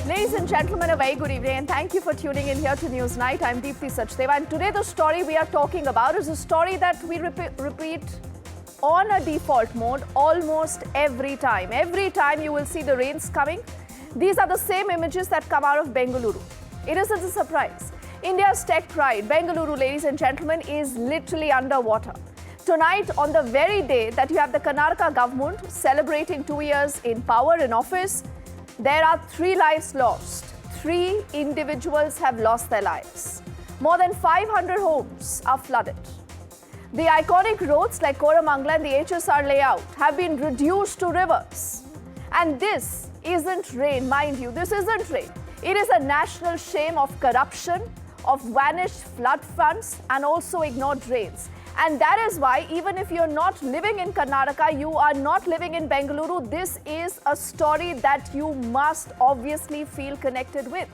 Ladies and gentlemen, a very good evening and thank you for tuning in here to News Night. I'm Deepthi Sachdeva and today the story we are talking about is a story that we repeat on a default mode almost every time. Every time you will see the rains coming. These are the same images that come out of Bengaluru. It isn't a surprise. India's tech pride, Bengaluru, ladies and gentlemen, is literally underwater. Tonight, on the very day that you have the Karnataka government celebrating 2 years in power in office, there are 3 lives lost. 3 individuals have lost their lives. More than 500 homes are flooded. The iconic roads like Koramangala and the HSR Layout have been reduced to rivers. And this isn't rain, mind you, this isn't rain. It is a national shame of corruption, of vanished flood funds and also ignored rains. And that is why even if you're not living in Karnataka, you are not living in Bengaluru, this is a story that you must obviously feel connected with.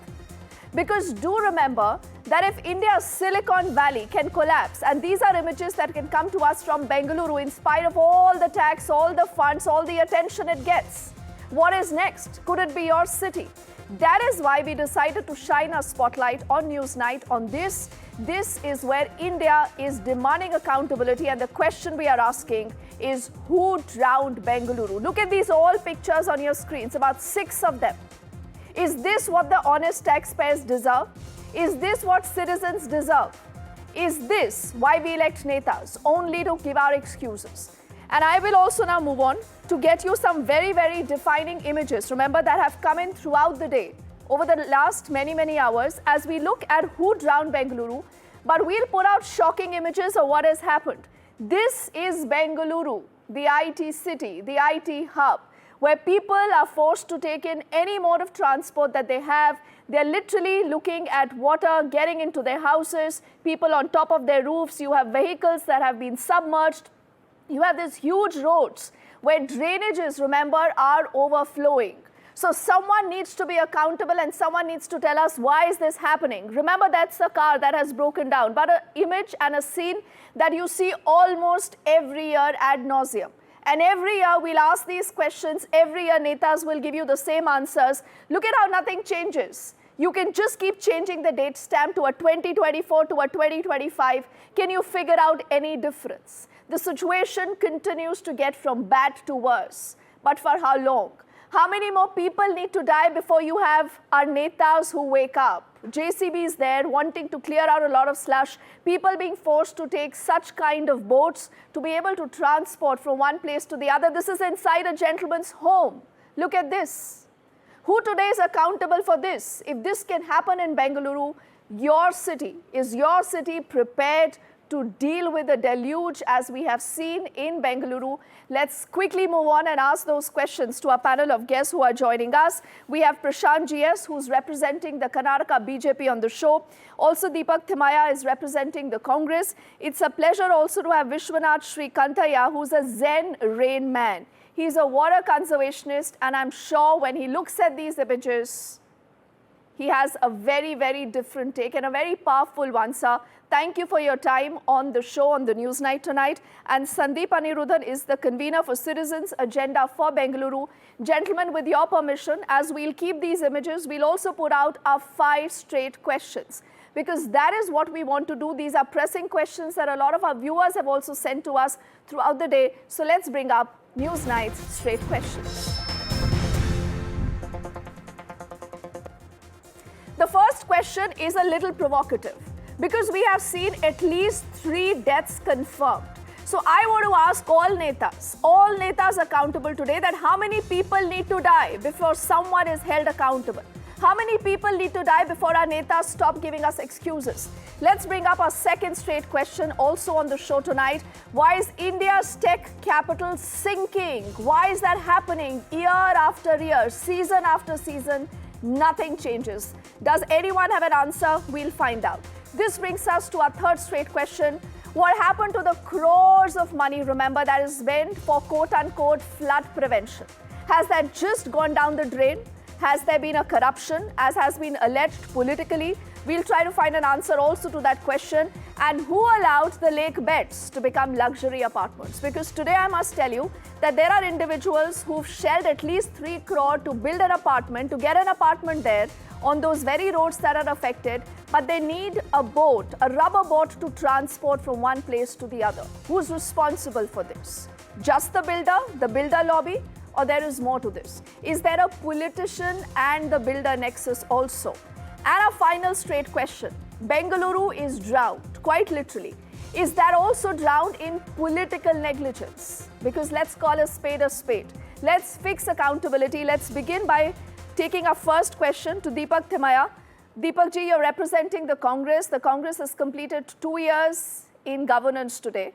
Because do remember that if India's Silicon Valley can collapse, and these are images that can come to us from Bengaluru in spite of all the tax, all the funds, all the attention it gets, what is next? Could it be your city? That is why we decided to shine a spotlight on News Night on this. This is where India is demanding accountability, and the question we are asking is who drowned Bengaluru? Look at these all pictures on your screens, about 6 of them. Is this what the honest taxpayers deserve? Is this what citizens deserve? Is this why we elect netas? Only to give our excuses. And I will also now move on to get you some very, very defining images, remember, that have come in throughout the day, over the last many hours, as we look at who drowned Bengaluru. But we'll put out shocking images of what has happened. This is Bengaluru, the IT city, the IT hub, where people are forced to take in any mode of transport that they have. They're literally looking at water getting into their houses, people on top of their roofs. You have vehicles that have been submerged. You have these huge roads where drainages, remember, are overflowing. So someone needs to be accountable and someone needs to tell us why is this happening. Remember, that's a car that has broken down, but an image and a scene that you see almost every year ad nauseum. And every year we'll ask these questions. Every year netas will give you the same answers. Look at how nothing changes. You can just keep changing the date stamp to a 2024 to a 2025. Can you figure out any difference? The situation continues to get from bad to worse. But for how long? How many more people need to die before you have our netas who wake up? JCBs there wanting to clear out a lot of slush. People being forced to take such kind of boats to be able to transport from one place to the other. This is inside a gentleman's home. Look at this. Who today is accountable for this? If this can happen in Bengaluru, your city, is your city prepared to deal with the deluge as we have seen in Bengaluru? Let's quickly move on and ask those questions to our panel of guests who are joining us. We have Prashant GS, who's representing the Karnataka BJP on the show. Also, Deepak Thimaya is representing the Congress. It's a pleasure also to have Vishwanath Shrikantaya, who's a Zen rain man. He's a water conservationist, and I'm sure when he looks at these images, he has a very, very different take and a very powerful one, sir. Thank you for your time on the show on the News Night tonight. And Sandeep Anirudhan is the convener for Citizens Agenda for Bengaluru. Gentlemen, with your permission, as we'll keep these images, we'll also put out our 5 straight questions, because that is what we want to do. These are pressing questions that a lot of our viewers have also sent to us throughout the day. So let's bring up News Night's straight questions. The first question is a little provocative because we have seen at least 3 deaths confirmed. So I want to ask all netas accountable today, that how many people need to die before someone is held accountable? How many people need to die before our netas stop giving us excuses? Let's bring up our second straight question also on the show tonight. Why is India's tech capital sinking? Why is that happening year after year, season after season? Nothing changes. Does anyone have an answer? We'll find out. This brings us to our third straight question. What happened to the crores of money, remember, that is spent for quote-unquote flood prevention? Has that just gone down the drain? Has there been a corruption, as has been alleged politically? We'll try to find an answer also to that question. And who allowed the lake beds to become luxury apartments? Because today I must tell you that there are individuals who've shelled at least 3 crore to build an apartment, to get an apartment there on those very roads that are affected, but they need a boat, a rubber boat to transport from one place to the other. Who's responsible for this? Just the builder lobby, or there is more to this? Is there a politician and the builder nexus also? And a final straight question. Bengaluru is drowned, quite literally. Is that also drowned in political negligence? Because let's call a spade a spade. Let's fix accountability. Let's begin by taking our first question to Deepak Thimaya. Deepak ji, you're representing the Congress. The Congress has completed 2 years in governance today.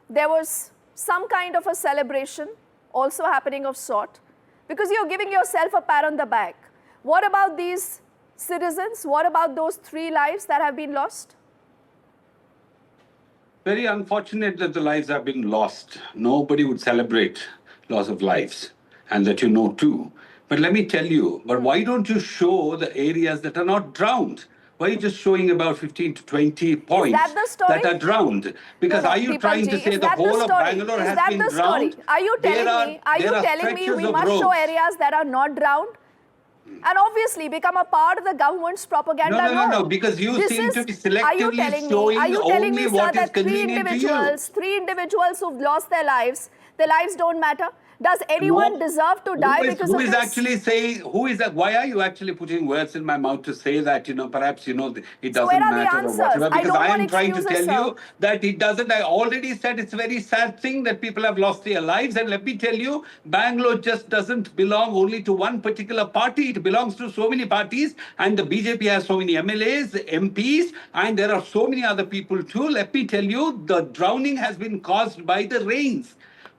There was some kind of a celebration also happening of sort, because you're giving yourself a pat on the back. What about these citizens? What about those 3 lives that have been lost? Very unfortunate that the lives have been lost. Nobody would celebrate loss of lives, and that you know too. But let me tell you, but why don't you show the areas that are not drowned? Why are you just showing about 15 to 20 points that are drowned? Because are you trying to say the whole of Bangalore has been drowned? Are you telling me we must show areas that are not drowned? And obviously become a part of the government's propaganda? No, because you seem to be selectively showing only what is convenient to you. 3 individuals who've lost their lives don't matter? Does anyone deserve to die because of this? Actually saying, why are you actually putting words in my mouth to say that, perhaps, it doesn't matter or whatever? Because I am trying to tell you that it doesn't. I already said it's a very sad thing that people have lost their lives. And let me tell you, Bangalore just doesn't belong only to one particular party. It belongs to so many parties. And the BJP has so many MLAs, MPs, and there are so many other people too. Let me tell you, the drowning has been caused by the rains.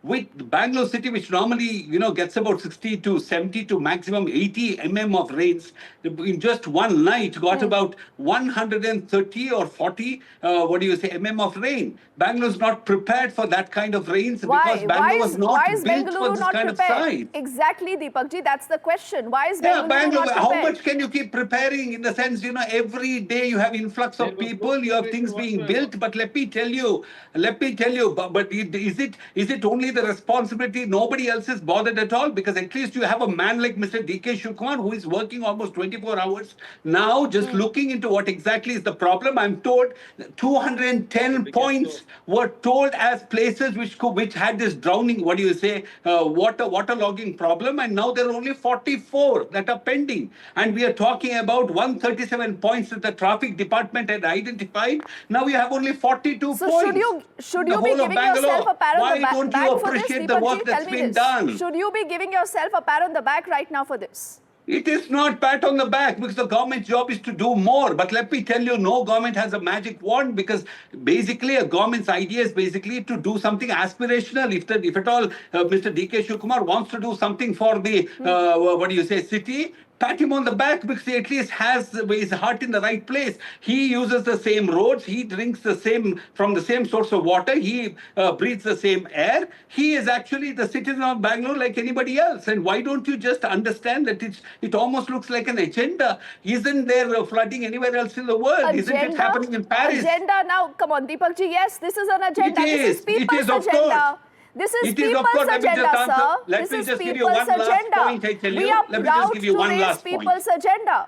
With Bangalore city, which normally, gets about 60 to 70 to maximum 80 of rains, in just one night got about 130 or 40, of rain. Bangalore is not prepared for that kind of rains because Bangalore was not built for this kind of size. Exactly, Deepak ji, that's the question. Why is Bangalore not prepared? How much can you keep preparing? In the sense, every day you have influx of people, you have things being built. But let me tell you, but is it only the responsibility? Nobody else is bothered at all, because at least you have a man like Mr. D.K. Shivakumar who is working almost 24 hours now, just looking into what exactly is the problem. I'm told 210 points were told as places which had this drowning, waterlogging problem, and now there are only 44 that are pending. And we are talking about 137 points that the traffic department had identified. Now we have only 42 points. Should you be giving yourself a pat on the back? Why don't you appreciate the work that's been done? Should you be giving yourself a pat on the back right now for this? It is not pat on the back, because the government's job is to do more. But let me tell you, no government has a magic wand, because basically a government's idea is basically to do something aspirational. If at all Mr. D.K. Shivakumar wants to do something for the, city, pat him on the back, because he at least has his heart in the right place. He uses the same roads. He drinks from the same source of water. He breathes the same air. He is actually the citizen of Bangalore like anybody else. And why don't you just understand that it almost looks like an agenda? Isn't there flooding anywhere else in the world? Isn't it happening in Paris? Agenda now. Come on, Deepak ji. Yes, this is an agenda. This is people's agenda. Course. This is people's agenda, sir. Let me just give you one last point, I tell you. We are proud to raise people's agenda.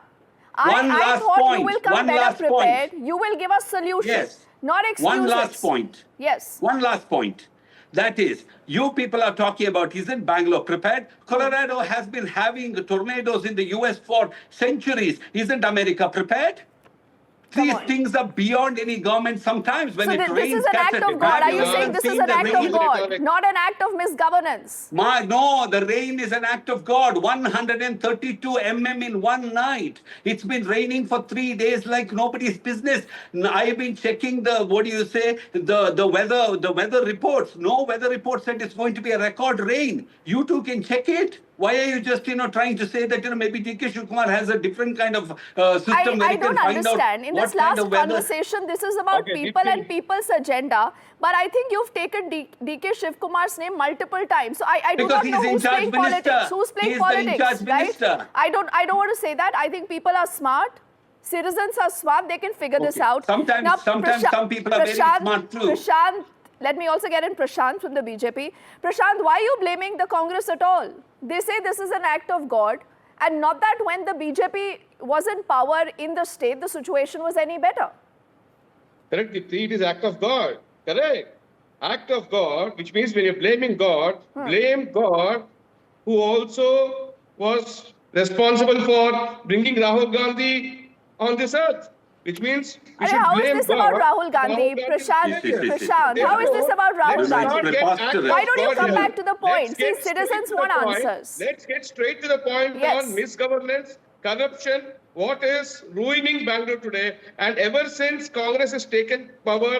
I thought you will come better prepared. You will give us solutions, not excuses. One last point. Yes. One last point. That is, you people are talking about, isn't Bangalore prepared? Colorado has been having tornadoes in the US for centuries. Isn't America prepared? These things are beyond any government sometimes. When it rains, this is an act of God. Are you saying this is an act of God, not an act of misgovernance? No, the rain is an act of God. 132 in one night. It's been raining for 3 days like nobody's business. I've been checking the weather reports. No weather report said it's going to be a record rain. You too can check it. Why are you just, trying to say that, maybe D.K. Shivakumar has a different kind of system where I don't understand. In this last conversation, this is about people and people's agenda. But I think you've taken D.K. Shivakumar's name multiple times. So I do not know who's playing politics. Who's playing politics, right? I don't want to say that. I think people are smart. Citizens are smart, they can figure this out. Sometimes some people are very smart too. Prashant, let me also get in Prashant from the BJP. Prashant, why are you blaming the Congress at all? They say this is an act of God, and not that when the BJP was in power in the state, the situation was any better. Correct, Dipti, it is act of God. Correct. Act of God, which means when you're blaming God, blame God, who also was responsible for bringing Rahul Gandhi on this earth. Which means we should how blame is this God. about Rahul Gandhi? Prashant, how is this about Rahul Gandhi? Why don't you come back to the point? See, citizens want answers. Let's get straight to the point on misgovernance, corruption, what is ruining Bangalore today. And ever since Congress has taken power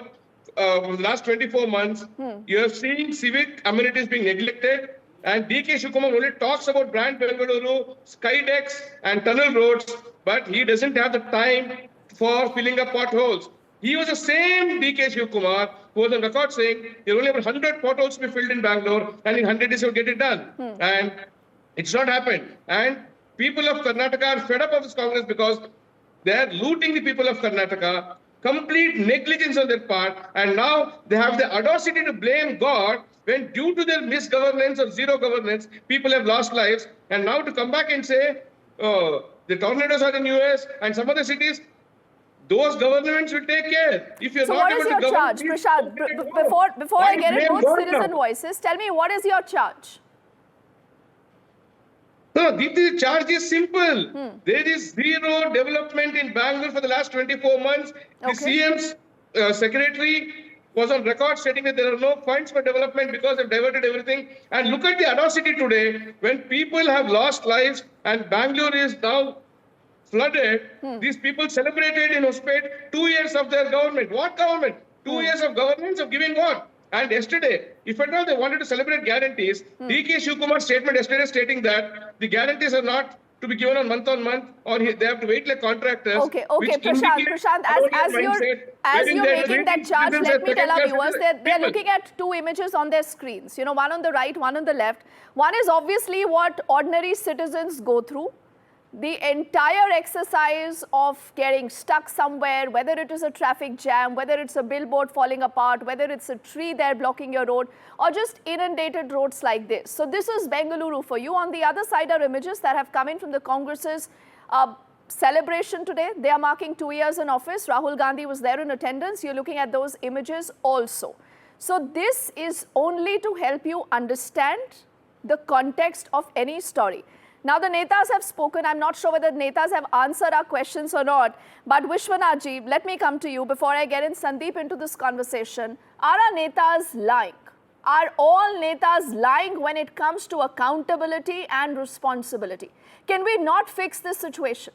for the last 24 months, you have seen civic amenities being neglected. And D.K. Shivakumar only talks about brand Bengaluru, skydecks and tunnel roads, but he doesn't have the time for filling up potholes. He was the same D.K. Shivakumar who was on record saying there are only about 100 potholes to be filled in Bangalore and in 100 days he'll get it done. And it's not happened. And people of Karnataka are fed up of this Congress because they are looting the people of Karnataka, complete negligence on their part, and now they have the audacity to blame God when due to their misgovernance or zero governance, people have lost lives. And now to come back and say, the tornadoes are in US and some other cities, those governments will take care. If you're so not what is able your to charge, Prashant? Before I get into citizen voices, tell me, what is your charge? No, the charge is simple. There is zero development in Bangalore for the last 24 months. The CM's secretary was on record stating that there are no funds for development because they've diverted everything. And look at the audacity today when people have lost lives and Bangalore is now flooded. These people celebrated in Hospet 2 years of their government. What government? 2 years of governance of giving what? And yesterday, if at all they wanted to celebrate guarantees, D.K. Shivkumar's statement yesterday stating that the guarantees are not to be given on month, or they have to wait like contractors. Okay, Prashant, as you're making that charge, let me tell our viewers, they're looking at two images on their screens. You know, one on the right, one on the left. One is obviously what ordinary citizens go through. The entire exercise of getting stuck somewhere, whether it is a traffic jam, whether it's a billboard falling apart, whether it's a tree there blocking your road, or just inundated roads like this. So this is Bengaluru for you. On the other side are images that have come in from the Congress's celebration today. They are marking 2 years in office. Rahul Gandhi was there in attendance. You're looking at those images also. So this is only to help you understand the context of any story. Now, the Netas have spoken. I'm not sure whether the Netas have answered our questions or not. But Vishwanath, let me come to you before I get in Sandeep into this conversation. Are our Netas lying? Are all Netas lying when it comes to accountability and responsibility? Can we not fix this situation?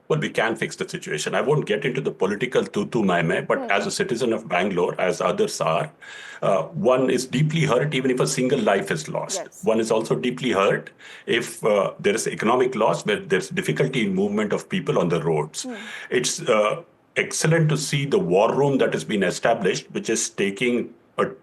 Well, we can fix the situation. I won't get into the political tu-tu-mai-mai, but as a citizen of Bangalore, as others are, one is deeply hurt even if a single life is lost. Yes. One is also deeply hurt if there is economic loss, where there's difficulty in movement of people on the roads. It's excellent to see the war room that has been established, which is taking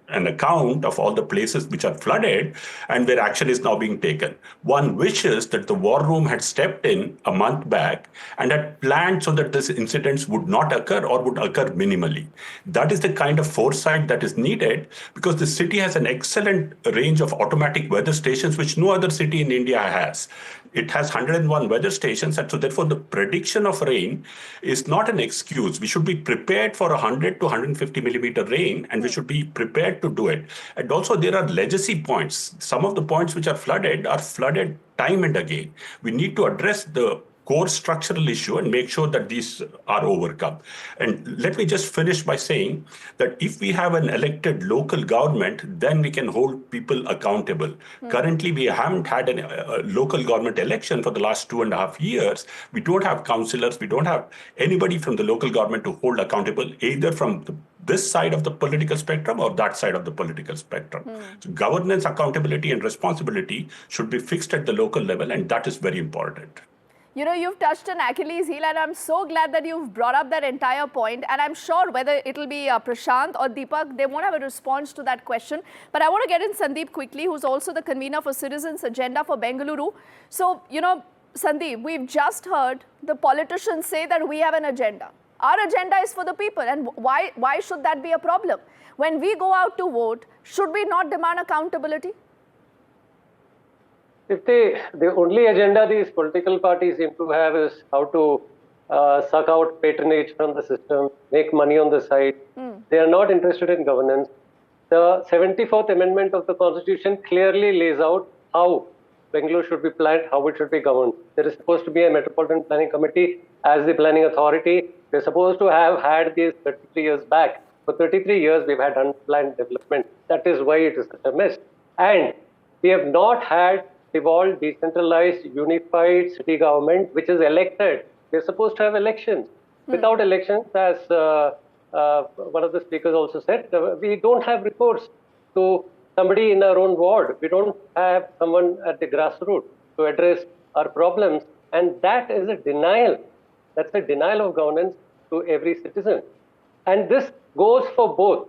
an account of all the places which are flooded and where action is now being taken. One wishes that the war room had stepped in a month back and had planned so that these incidents would not occur or would occur minimally. That is the kind of foresight that is needed because the city has an excellent range of automatic weather stations which no other city in India has. It has 101 weather stations, and so therefore the prediction of rain is not an excuse. We should be prepared for 100 to 150 millimeter rain, and we should be prepared to do it. And also there are legacy points. Some of the points which are flooded time and again. We need to address the core structural issue and make sure that these are overcome. And let me just finish by saying that if we have an elected local government, then we can hold people accountable. Currently, we haven't had a local government election for the last 2.5 years. We don't have councillors. We don't have anybody from the local government to hold accountable, either from this side of the political spectrum or that side of the political spectrum. So governance, accountability, and responsibility should be fixed at the local level, and that is very important. You know, you've touched an Achilles heel, and I'm so glad that you've brought up that entire point. And I'm sure whether it'll be Prashant or Deepak, they won't have a response to that question. But I want to get in Sandeep quickly, who's also the convener for Citizens Agenda for Bengaluru. So, you know, Sandeep, we've just heard the politicians say that we have an agenda. Our agenda is for the people, and why should that be a problem? When we go out to vote, should we not demand accountability? If the only agenda these political parties seem to have is how to suck out patronage from the system, make money on the side, they are not interested in governance. The 74th Amendment of the Constitution clearly lays out how Bengaluru should be planned, how it should be governed. There is supposed to be a Metropolitan Planning Committee as the planning authority. They're supposed to have had these 33 years back. For 33 years, we've had unplanned development. That is why it is such a mess. And we have not had devolved, decentralized, unified city government, which is elected. We're supposed to have elections. Without elections, as one of the speakers also said, we don't have recourse to somebody in our own ward. We don't have someone at the grassroots to address our problems. And that is a denial. That's a denial of governance to every citizen. And this goes for both.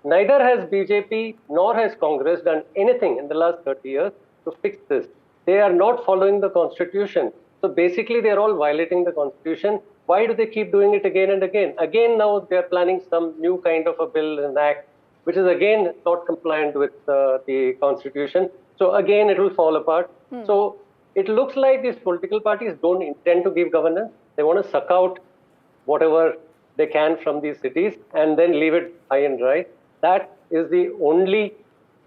Neither has BJP nor has Congress done anything in the last 30 years to fix this. They are not following the Constitution. So basically, they're all violating the Constitution. Why do they keep doing it again and again? Again, now they're planning some new kind of a bill and act, which is again not compliant with the Constitution. So again, it will fall apart. So it looks like these political parties don't intend to give governance. They want to suck out whatever they can from these cities and then leave it high and dry. That is the only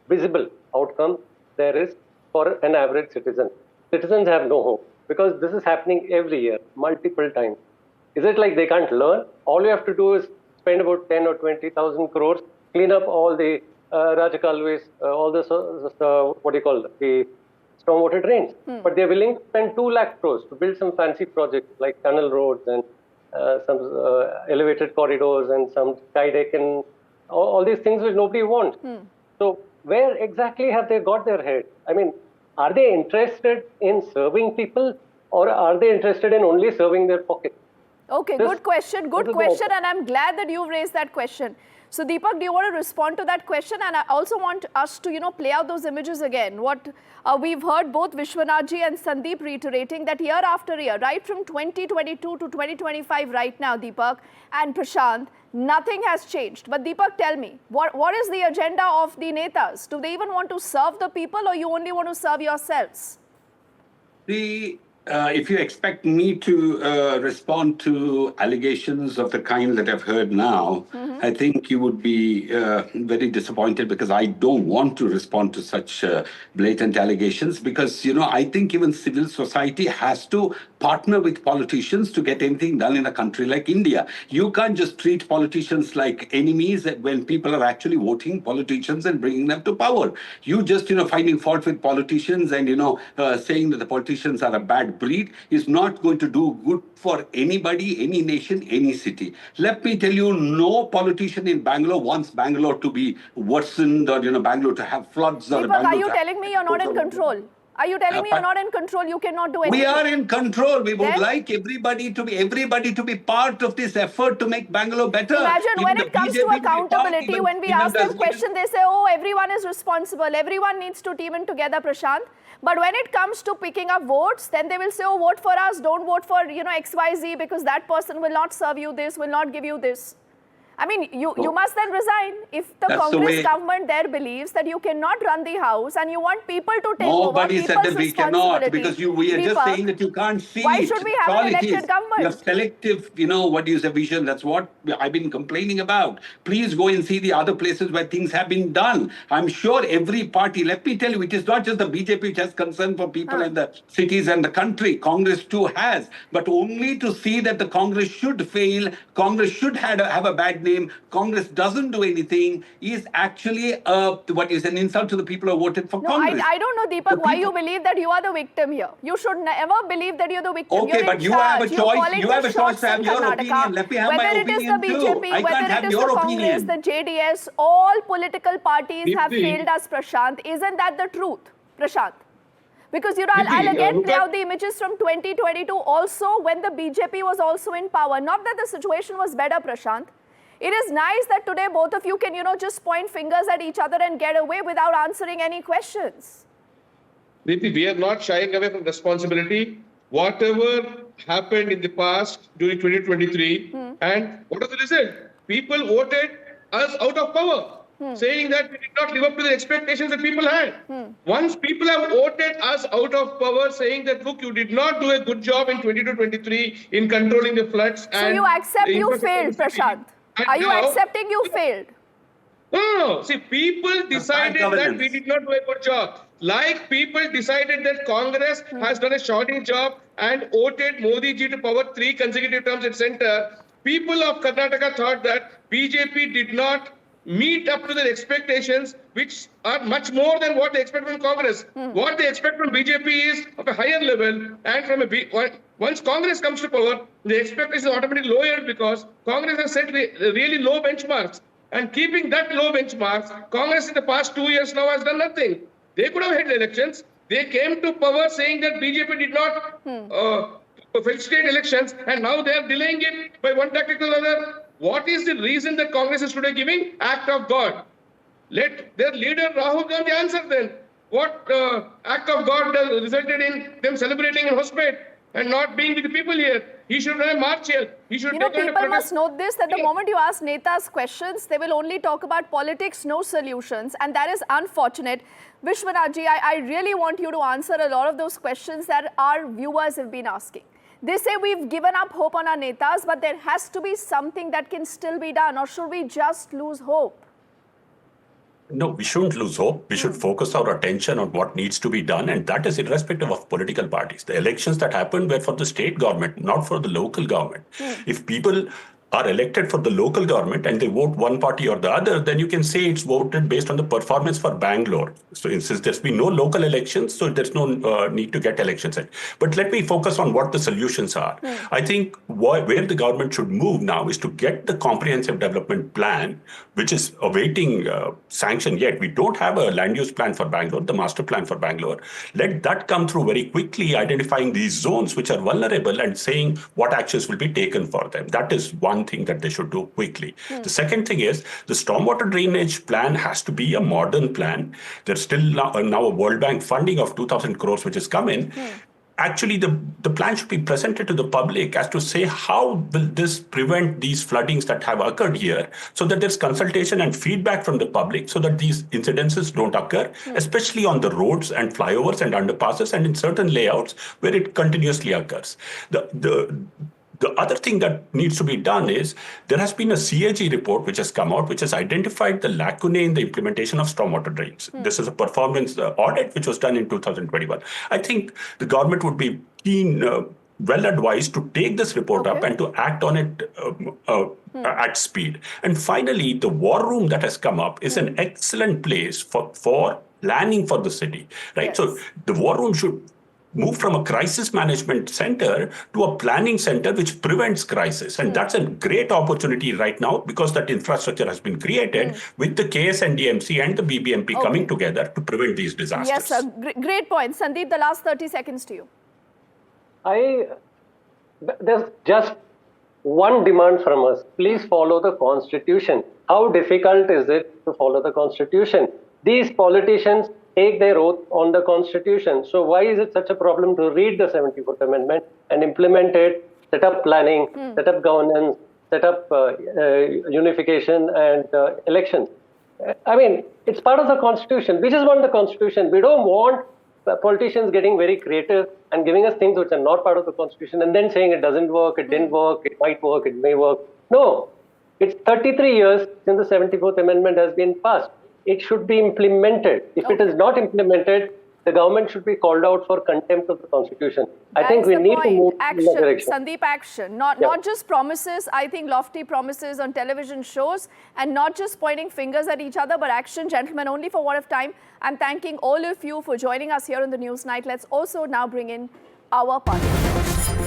visible outcome there is for an average citizen. Citizens have no hope because this is happening every year, multiple times. Is it like they can't learn? All you have to do is spend about 10 or 20,000 crores, clean up all the Rajakalways, all the, the stormwater drains. But they're willing to spend 2 lakh crores to build some fancy projects like tunnel roads and some elevated corridors and some sky deck and all these things which nobody wants. So where exactly have they got their head? I mean, are they interested in serving people or are they interested in only serving their pockets? Okay, good question, and I'm glad that you've raised that question. So Deepak, do you want to respond to that question? And I also want us to, play out those images again. What we've heard both Vishwanathji and Sandeep reiterating that year after year, right from 2022 to 2025 right now, Deepak and Prashant, nothing has changed. But Deepak, tell me, what is the agenda of the Netas? Do they even want to serve the people or you only want to serve yourselves? If you expect me to respond to allegations of the kind that I've heard now, I think you would be very disappointed because I don't want to respond to such blatant allegations because, I think even civil society has to partner with politicians to get anything done in a country like India. You can't just treat politicians like enemies when people are actually voting politicians and bringing them to power. You just, finding fault with politicians and, saying that the politicians are a bad breed is not going to do good for anybody, any nation, any city. Let me tell you, no politician in Bangalore wants Bangalore to be worsened or, Bangalore to have floods. Deepak, or are you telling me you're not in control? Are you telling me you're not in control? You cannot do anything? We are in control. We would like everybody to be part of this effort to make Bangalore better. Imagine when it comes to accountability, when we ask them questions, they say, oh, everyone is responsible. Everyone needs to team in together, Prashant. But when it comes to picking up votes, then they will say, oh, vote for us. Don't vote for, XYZ because that person will not serve you this, will not give you this. I mean, you must then resign if the Congress government there believes that you cannot run the house and you want people to take over Nobody said that we cannot because we are just saying that you can't see it. Why should we have an elected government? You have selective, what is a vision? That's what I've been complaining about. Please go and see the other places where things have been done. I'm sure every party, let me tell you, it is not just the BJP which has concern for people in the cities and the country. Congress too has. But only to see that the Congress should fail, Congress should have a bad name, Congress doesn't do anything, is actually an insult to the people who voted for Congress. I don't know, Deepak, why you believe that you are the victim here. You should never believe that you're the victim. Okay, but you have a choice. You have a choice to have your opinion. Let me have my opinion too. Whether it is the BJP, whether it is the Congress, the JDS, all political parties have failed us, Prashant. Isn't that the truth, Prashant? Because, I'll again play out the images from 2022 also when the BJP was also in power. Not that the situation was better, Prashant. It is nice that today both of you can, just point fingers at each other and get away without answering any questions. Deepthi, we are not shying away from responsibility. whatever happened in the past during 2023, and what was the result? People voted us out of power, saying that we did not live up to the expectations that people had. Once people have voted us out of power, saying that, look, you did not do a good job in 2022-23 in controlling the floods. So you accept you failed, Prashant? Are you accepting you failed? No. See, people decided that we did not do a good job. Like people decided that Congress has done a shocking job and voted Modi ji to power 3 consecutive terms at center. People of Karnataka thought that BJP did not meet up to their expectations, which are much more than what they expect from Congress. What they expect from BJP is of a higher level, and from once Congress comes to power, the expectation is automatically lowered because Congress has set really low benchmarks. And keeping that low benchmarks, Congress in the past 2 years now has done nothing. They could have had the elections. They came to power saying that BJP did not felicitate elections, and now they are delaying it by one tactic or another. What is the reason that Congress is today giving? Act of God. Let their leader Rahul Gandhi answer then. What act of God resulted in them celebrating in Hospet and not being with the people here? He should have a march here. He should people must note this, that the moment you ask Netas questions, they will only talk about politics, no solutions. And that is unfortunate. Vishwanathji, I really want you to answer a lot of those questions that our viewers have been asking. They say we've given up hope on our Netas, but there has to be something that can still be done. Or should we just lose hope? No, we shouldn't lose hope. We should focus our attention on what needs to be done, and that is irrespective of political parties. The elections that happened were for the state government, not for the local government. If people are elected for the local government and they vote one party or the other, then you can say it's voted based on the performance for Bangalore. So since there's been no local elections, so there's no need to get elections in. But let me focus on what the solutions are. I think where the government should move now is to get the comprehensive development plan, which is awaiting sanction yet. We don't have a land use plan for Bangalore, the master plan for Bangalore. Let that come through very quickly, identifying these zones which are vulnerable and saying what actions will be taken for them. That is one thing that they should do quickly. The second thing is the stormwater drainage plan has to be a modern plan. There's still now a World Bank funding of 2,000 crores which has come in. Actually, the plan should be presented to the public as to say how will this prevent these floodings that have occurred here, so that there's consultation and feedback from the public so that these incidences don't occur, especially on the roads and flyovers and underpasses and in certain layouts where it continuously occurs. The other thing that needs to be done is there has been a CAG report which has come out, which has identified the lacunae in the implementation of stormwater drains. This is a performance audit which was done in 2021. I think the government would be well advised to take this report up and to act on it at speed. And finally, the war room that has come up is an excellent place for planning for the city, right? Yes. So the war room should move from a crisis management center to a planning center which prevents crisis. And that's a great opportunity right now because that infrastructure has been created with the KSNDMC and the BBMP coming together to prevent these disasters. Yes, sir. Great point. Sandeep, the last 30 seconds to you. There's just one demand from us. Please follow the Constitution. How difficult is it to follow the Constitution? These politicians take their oath on the Constitution. So why is it such a problem to read the 74th Amendment and implement it, set up planning, set up governance, set up unification and elections? I mean, it's part of the Constitution. We just want the Constitution. We don't want politicians getting very creative and giving us things which are not part of the Constitution and then saying it doesn't work, it didn't work, it might work, it may work. No, it's 33 years since the 74th Amendment has been passed. It should be implemented. If it is not implemented, the government should be called out for contempt of the Constitution. I think we need to move in that direction. Sandeep, action. Not just promises, I think lofty promises on television shows, and not just pointing fingers at each other, but action. Gentlemen, only for what of time. I'm thanking all of you for joining us here on the News Night. Let's also now bring in our participants.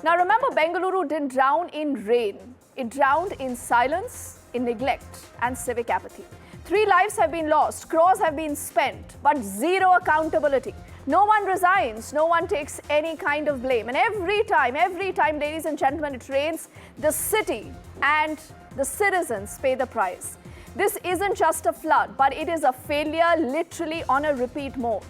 Now remember, Bengaluru didn't drown in rain. It drowned in silence, in neglect and civic apathy. 3 lives have been lost, crores have been spent, but zero accountability. No one resigns, no one takes any kind of blame. And every time, ladies and gentlemen, it rains, the city and the citizens pay the price. This isn't just a flood, but it is a failure literally on a repeat mode.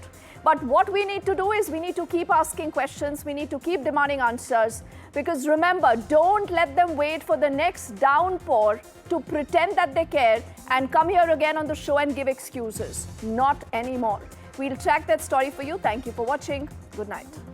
But what we need to do is we need to keep asking questions, we need to keep demanding answers, because remember, don't let them wait for the next downpour to pretend that they care and come here again on the show and give excuses. Not anymore. We'll track that story for you. Thank you for watching. Good night.